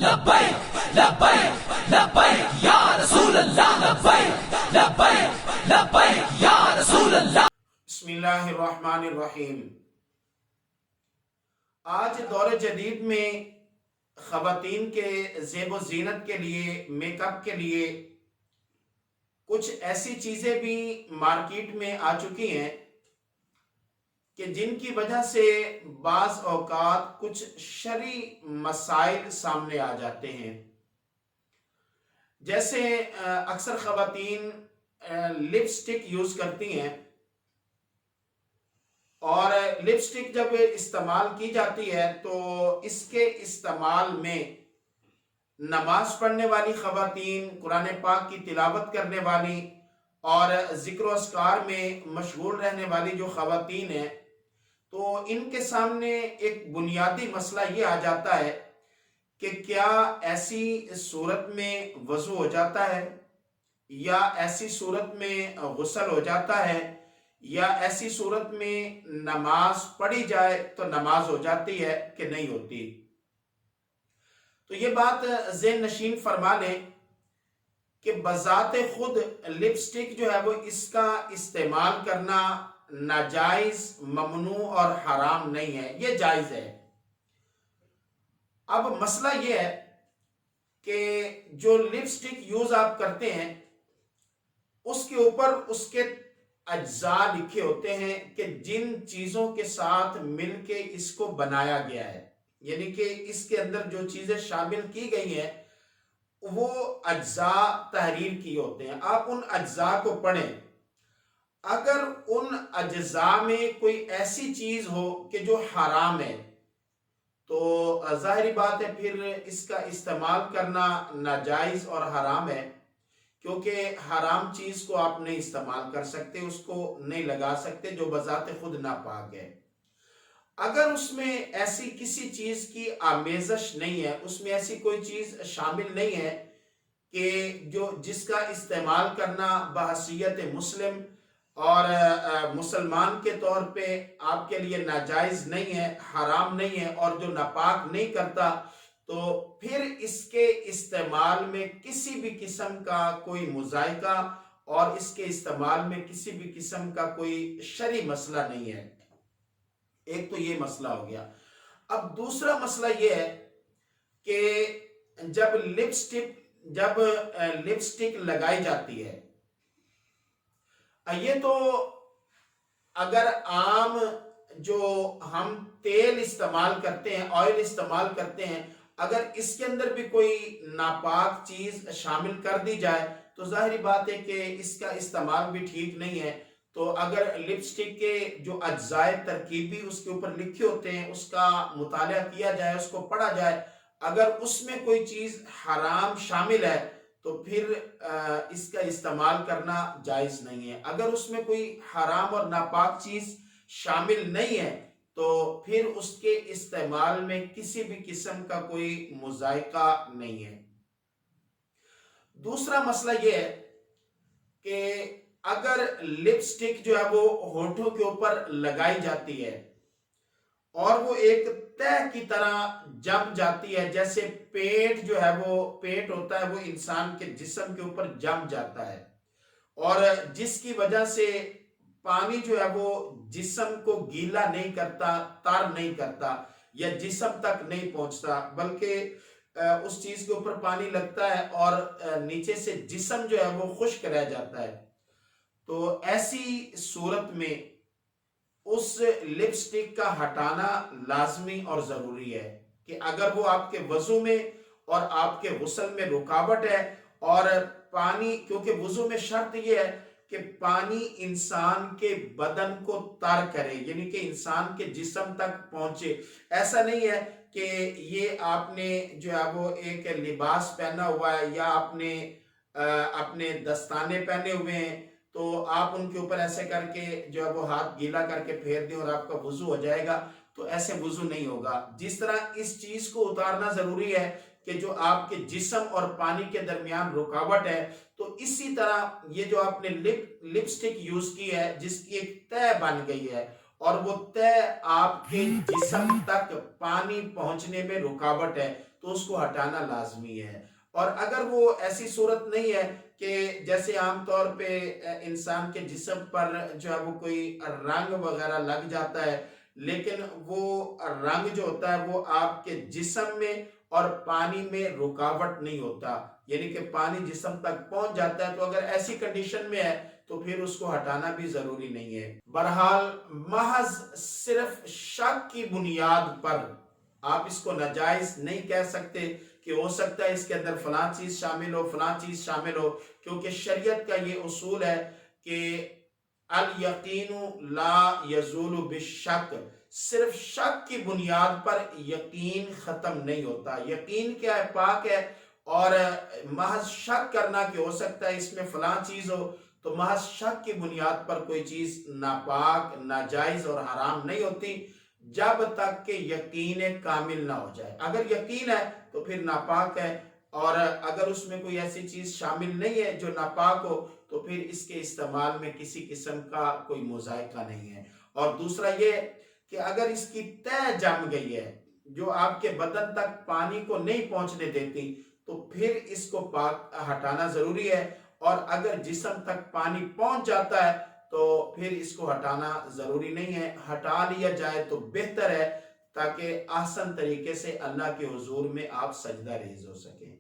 لبیک لبیک لبیک یا رسول اللہ لبیک لبیک لبیک یا رسول اللہ. بسم اللہ الرحمن الرحیم. آج دور جدید میں خواتین کے زیب و زینت کے لیے، میک اپ کے لیے کچھ ایسی چیزیں بھی مارکیٹ میں آ چکی ہیں کہ جن کی وجہ سے بعض اوقات کچھ شرعی مسائل سامنے آ جاتے ہیں. جیسے اکثر خواتین لپسٹک یوز کرتی ہیں، اور لپسٹک جب استعمال کی جاتی ہے تو اس کے استعمال میں نماز پڑھنے والی خواتین، قرآن پاک کی تلاوت کرنے والی اور ذکر و اذکار میں مشغول رہنے والی جو خواتین ہیں، تو ان کے سامنے ایک بنیادی مسئلہ یہ آ جاتا ہے کہ کیا ایسی صورت میں وضو ہو جاتا ہے، یا ایسی صورت میں غسل ہو جاتا ہے، یا ایسی صورت میں نماز پڑھی جائے تو نماز ہو جاتی ہے کہ نہیں ہوتی. تو یہ بات ذہن نشین فرما لیں کہ بذات خود لپسٹک جو ہے وہ اس کا استعمال کرنا ناجائز، ممنوع اور حرام نہیں ہے، یہ جائز ہے. اب مسئلہ یہ ہے کہ جو لپسٹک یوز آپ کرتے ہیں اس کے اوپر اس کے اجزاء لکھے ہوتے ہیں کہ جن چیزوں کے ساتھ مل کے اس کو بنایا گیا ہے، یعنی کہ اس کے اندر جو چیزیں شامل کی گئی ہیں وہ اجزاء تحریر کی ہوتے ہیں. آپ ان اجزاء کو پڑھیں. اگر ان اجزاء میں کوئی ایسی چیز ہو کہ جو حرام ہے تو ظاہری بات ہے پھر اس کا استعمال کرنا ناجائز اور حرام ہے، کیونکہ حرام چیز کو آپ نہیں استعمال کر سکتے، اس کو نہیں لگا سکتے جو بذات خود ناپاک ہے. اگر اس میں ایسی کسی چیز کی آمیزش نہیں ہے، اس میں ایسی کوئی چیز شامل نہیں ہے کہ جس کا استعمال کرنا بحیثیت مسلم اور مسلمان کے طور پہ آپ کے لیے ناجائز نہیں ہے، حرام نہیں ہے، اور جو ناپاک نہیں کرتا، تو پھر اس کے استعمال میں کسی بھی قسم کا کوئی مذائقہ اور اس کے استعمال میں کسی بھی قسم کا کوئی شرعی مسئلہ نہیں ہے. ایک تو یہ مسئلہ ہو گیا. اب دوسرا مسئلہ یہ ہے کہ جب لپسٹک لگائی جاتی ہے، یہ تو اگر عام جو ہم تیل استعمال کرتے ہیں، آئل استعمال کرتے ہیں، اگر اس کے اندر بھی کوئی ناپاک چیز شامل کر دی جائے تو ظاہری بات ہے کہ اس کا استعمال بھی ٹھیک نہیں ہے. تو اگر لپسٹک کے جو اجزاء ترکیبی اس کے اوپر لکھے ہوتے ہیں اس کا مطالعہ کیا جائے، اس کو پڑھا جائے، اگر اس میں کوئی چیز حرام شامل ہے تو پھر اس کا استعمال کرنا جائز نہیں ہے. اگر اس میں کوئی حرام اور ناپاک چیز شامل نہیں ہے تو پھر اس کے استعمال میں کسی بھی قسم کا کوئی مذائقہ نہیں ہے. دوسرا مسئلہ یہ ہے کہ اگر لپسٹک جو ہے وہ ہونٹوں کے اوپر لگائی جاتی ہے اور وہ ایک تہ کی طرح جم جاتی ہے، جیسے پیٹ جو ہے وہ پیٹ ہوتا ہے وہ انسان کے جسم کے اوپر جم جاتا ہے، اور جس کی وجہ سے پانی جو ہے وہ جسم کو گیلا نہیں کرتا، تر نہیں کرتا، یا جسم تک نہیں پہنچتا، بلکہ اس چیز کے اوپر پانی لگتا ہے اور نیچے سے جسم جو ہے وہ خشک رہ جاتا ہے. تو ایسی صورت میں اس لپسٹک کا ہٹانا لازمی اور ضروری ہے کہ اگر وہ آپ کے وضو میں اور آپ کے غسل میں رکاوٹ ہے، اور پانی، کیونکہ وضو میں شرط یہ ہے کہ پانی انسان کے بدن کو تر کرے، یعنی کہ انسان کے جسم تک پہنچے. ایسا نہیں ہے کہ یہ آپ نے جو ہے وہ ایک لباس پہنا ہوا ہے یا آپ نے اپنے دستانے پہنے ہوئے ہیں تو آپ ان کے اوپر ایسے کر کے جو ہے وہ ہاتھ گیلا کر کے پھیر دیں اور آپ کا وضو ہو جائے گا، تو ایسے وضو نہیں ہوگا. جس طرح اس چیز کو اتارنا ضروری ہے کہ جو آپ کے جسم اور پانی کے درمیان رکاوٹ ہے، تو اسی طرح یہ جو آپ نے لپسٹک یوز کی ہے جس کی ایک تہ بن گئی ہے اور وہ تہ آپ کے جسم تک پانی پہنچنے میں رکاوٹ ہے، تو اس کو ہٹانا لازمی ہے۔ اور اگر وہ ایسی صورت نہیں ہے کہ جیسے عام طور پہ انسان کے جسم پر جو ہے وہ کوئی رنگ وغیرہ لگ جاتا ہے، لیکن وہ رنگ جو ہوتا ہے وہ آپ کے جسم میں اور پانی میں رکاوٹ نہیں ہوتا، یعنی کہ پانی جسم تک پہنچ جاتا ہے، تو اگر ایسی کنڈیشن میں ہے تو پھر اس کو ہٹانا بھی ضروری نہیں ہے۔ بہرحال محض صرف شک کی بنیاد پر آپ اس کو ناجائز نہیں کہہ سکتے کہ ہو سکتا ہے اس کے اندر فلاں چیز شامل ہو، فلاں چیز شامل ہو، کیونکہ شریعت کا یہ اصول ہے کہ الیقین لا یزول بالشک، صرف شک کی بنیاد پر یقین ختم نہیں ہوتا۔ یقین کیا ہے؟ پاک ہے، اور محض شک کرنا کہ ہو سکتا ہے اس میں فلاں چیز ہو، تو محض شک کی بنیاد پر کوئی چیز ناپاک، ناجائز اور حرام نہیں ہوتی جب تک کہ یقین کامل نہ ہو جائے۔ اگر یقین ہے تو پھر ناپاک ہے، اور اگر اس میں کوئی ایسی چیز شامل نہیں ہے جو ناپاک ہو تو پھر اس کے استعمال میں کسی قسم کا کوئی مذائقہ نہیں ہے۔ اور دوسرا یہ کہ اگر اس کی تہ جم گئی ہے جو آپ کے بدن تک پانی کو نہیں پہنچنے دیتی، تو پھر اس کو پاک ہٹانا ضروری ہے، اور اگر جسم تک پانی پہنچ جاتا ہے تو پھر اس کو ہٹانا ضروری نہیں ہے۔ ہٹا لیا جائے تو بہتر ہے، تاکہ احسن طریقے سے اللہ کے حضور میں آپ سجدہ ریز ہو سکیں۔